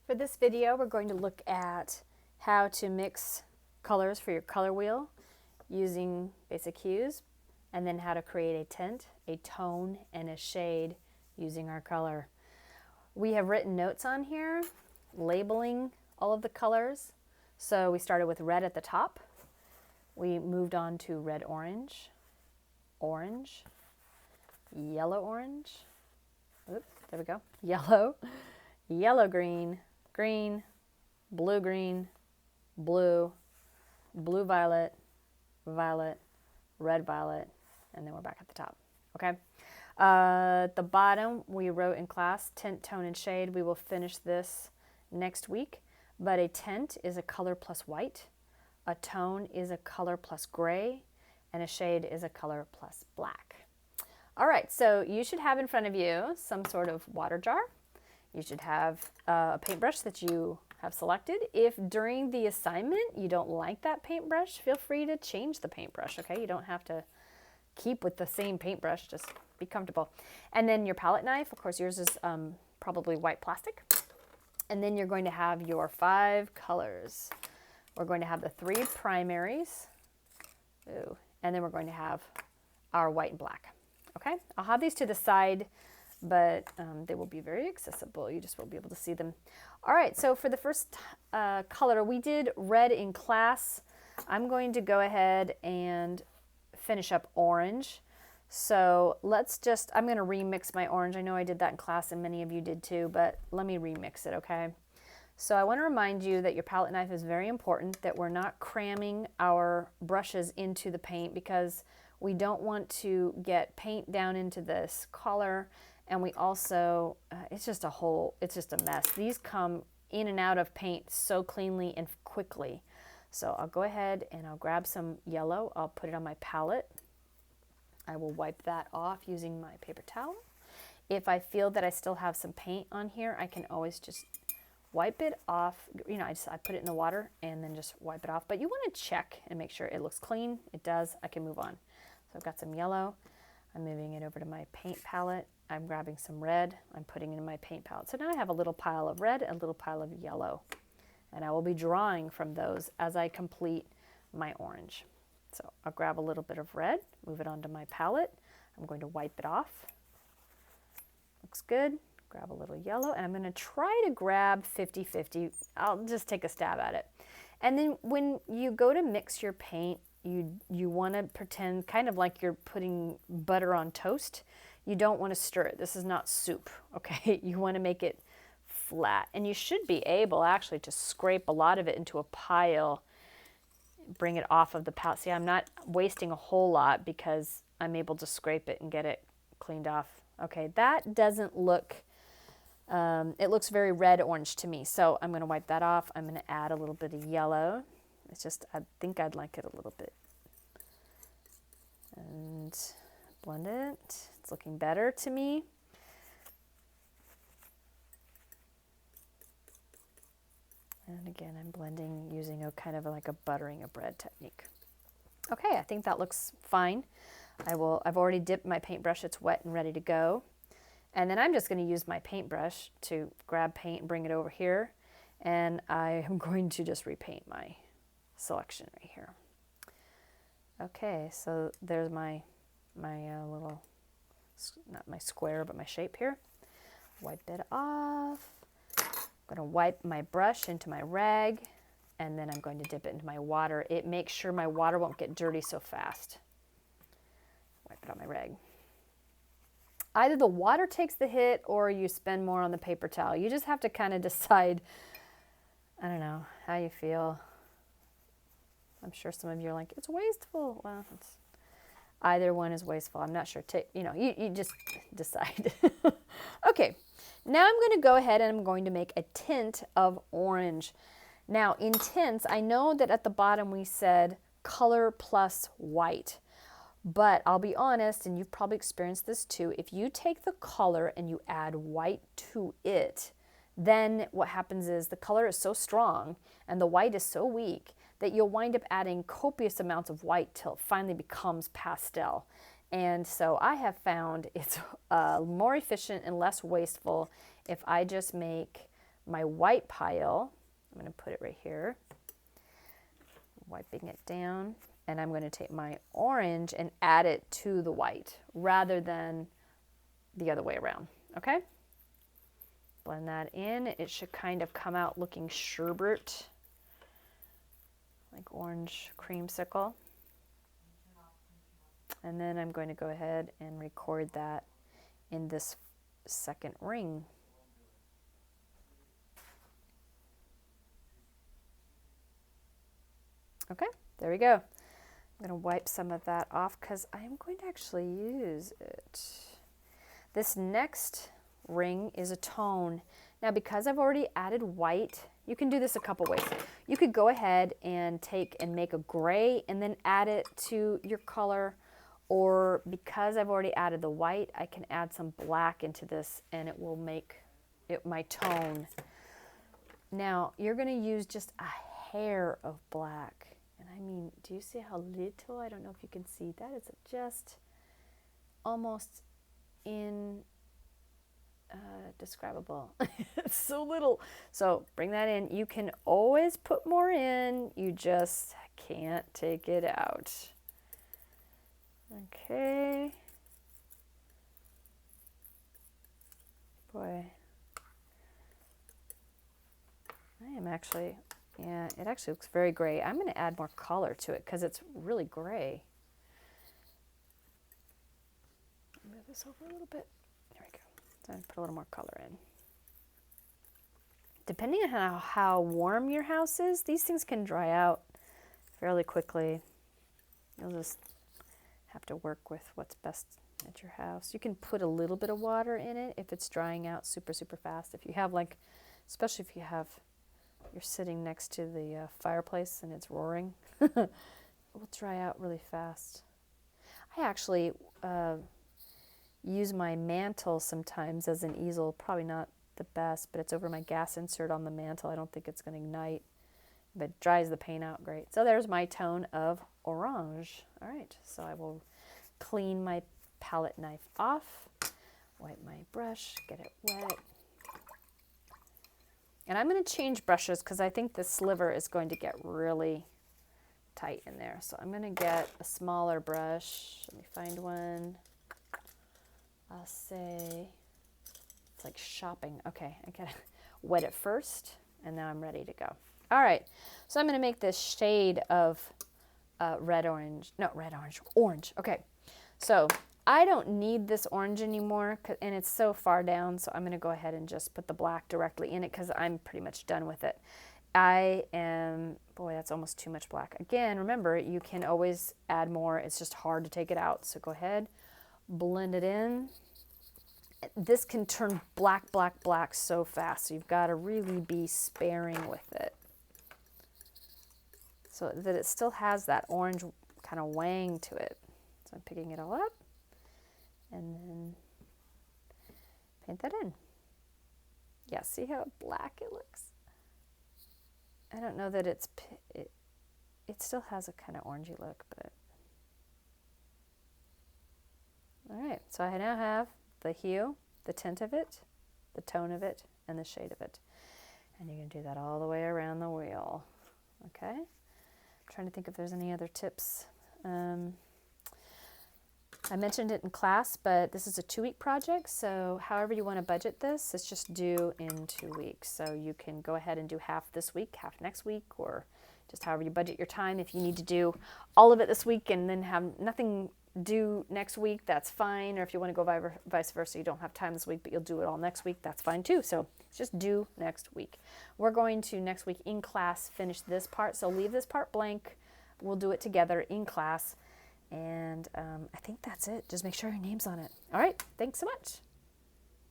For this video, we're going to look at how to mix colors for your color wheel using basic hues, and then how to create a tint, a tone, and a shade using our color. We have written notes on here labeling all of the colors. So we started with red at the top. We moved on to red orange, orange, yellow orange, oops, there we go, yellow, yellow green, green, blue, blue violet, violet, red violet, and then we're back at the top. Okay. At the bottom, we wrote in class tint, tone, and shade. We will finish this next week. But a tint is a color plus white, a tone is a color plus gray, and a shade is a color plus black. All right, so you should have in front of you some sort of water jar. You should have a paintbrush that you have selected. If during the assignment you don't like that paintbrush, feel free to change the paintbrush, okay? You don't have to keep with the same paintbrush, just be comfortable. And then your palette knife, of course yours is probably white plastic. And then you're going to have your 5 colors. We're going to have the 3 primaries. Ooh, and then we're going to have our white and black. Okay, I'll have these to the side, but they will be very accessible. You just won't be able to see them. All right, so for the first color, we did red in class. I'm going to go ahead and finish up orange. So let's just, I'm going to remix my orange. I know I did that in class and many of you did too, but let me remix it, okay? So I want to remind you that your palette knife is very important, that we're not cramming our brushes into the paint because we don't want to get paint down into this color, and we also, it's just a mess. These come in and out of paint so cleanly and quickly. So I'll go ahead and I'll grab some yellow. I'll put it on my palette. I will wipe that off using my paper towel. If I feel that I still have some paint on here, I can always just wipe it off. You know, I put it in the water and then just wipe it off. But you want to check and make sure it looks clean. It does. I can move on. So I've got some yellow. I'm moving it over to my paint palette. I'm grabbing some red. I'm putting it in my paint palette. So now I have a little pile of red, a little pile of yellow. And I will be drawing from those as I complete my orange. So I'll grab a little bit of red, move it onto my palette. I'm going to wipe it off. Looks good. Grab a little yellow, and I'm going to try to grab 50-50. I'll just take a stab at it. And then when you go to mix your paint, you want to pretend kind of like you're putting butter on toast. You don't want to stir it. This is not soup, okay? You want to make it flat. And you should be able actually to scrape a lot of it into a pile, bring it off of the palette. See, I'm not wasting a whole lot because I'm able to scrape it and get it cleaned off. Okay, that doesn't look, it looks very red-orange to me. So I'm going to wipe that off. I'm going to add a little bit of yellow. It's just, I think I'd like it a little bit. And blend it. It's looking better to me. And again, I'm blending using a kind of like a buttering a bread technique. Okay, I think that looks fine. I've already dipped my paintbrush. It's wet and ready to go. And then I'm just going to use my paintbrush to grab paint and bring it over here. And I am going to just repaint my selection right here. Okay, so there's my little, not my square, but my shape here. Wipe it off. I'm going to wipe my brush into my rag, and then I'm going to dip it into my water. It makes sure my water won't get dirty so fast. Wipe it on my rag. Either the water takes the hit or you spend more on the paper towel. You just have to kind of decide, I don't know, how you feel. I'm sure some of you are like, it's wasteful. Well, either one is wasteful. I'm not sure. You just decide. Okay. Now I'm going to go ahead and I'm going to make a tint of orange. Now in tints, I know that at the bottom we said color plus white, but I'll be honest, and you've probably experienced this too, if you take the color and you add white to it, then what happens is the color is so strong and the white is so weak that you'll wind up adding copious amounts of white till it finally becomes pastel. And so I have found it's more efficient and less wasteful if I just make my white pile, I'm going to put it right here, wiping it down, and I'm going to take my orange and add it to the white rather than the other way around, okay? Blend that in. It should kind of come out looking sherbet, like orange creamsicle. And then I'm going to go ahead and record that in this second ring. Okay, there we go. I'm going to wipe some of that off because I'm going to actually use it. This next ring is a tone. Now, because I've already added white, you can do this a couple ways. You could go ahead and take and make a gray and then add it to your color, or because I've already added the white, I can add some black into this and it will make it my tone. Now, you're going to use just a hair of black. And I mean, do you see how little? I don't know if you can see that. It's just almost indescribable. It's so little. So bring that in. You can always put more in. You just can't take it out. Okay. Boy. I am actually, yeah, it actually looks very gray. I'm going to add more color to it because it's really gray. Move this over a little bit. There we go. So I'm put a little more color in. Depending on how warm your house is, these things can dry out fairly quickly. You'll just have to work with what's best at your house. You can put a little bit of water in it if it's drying out super, super fast. If you have like, especially if you're sitting next to the fireplace and it's roaring, it will dry out really fast. I actually use my mantle sometimes as an easel. Probably not the best, but it's over my gas insert on the mantle. I don't think it's going to ignite, but it dries the paint out great. So there's my tone of orange. All right, so I will clean my palette knife off, wipe my brush, get it wet. And I'm going to change brushes because I think the sliver is going to get really tight in there. So I'm going to get a smaller brush. Let me find one. I'll say it's like shopping. Okay, I gotta wet it first, and now I'm ready to go. All right, so I'm going to make this shade of orange. Okay, so I don't need this orange anymore, and it's so far down, so I'm going to go ahead and just put the black directly in it because I'm pretty much done with it. Boy, that's almost too much black. Again, remember, you can always add more. It's just hard to take it out, so go ahead, blend it in. This can turn black, black, black so fast, so you've got to really be sparing with it so that it still has that orange kind of wang to it. So I'm picking it all up and then paint that in. Yeah, see how black it looks? I don't know that it still has a kind of orangey look, but all right, so I now have the hue, the tint of it, the tone of it, and the shade of it. And you can do that all the way around the wheel. Okay? I'm trying to think if there's any other tips. I mentioned it in class, but this is a 2-week project, so however you want to budget this, it's just due in 2 weeks. So you can go ahead and do half this week, half next week, or just however you budget your time. If you need to do all of it this week and then have nothing due next week, that's fine. Or if you want to go vice versa, you don't have time this week, but you'll do it all next week, that's fine too. So it's just due next week. We're going to next week in class finish this part, so leave this part blank. We'll do it together in class. And I think that's it. Just make sure your name's on it. All right, thanks so much.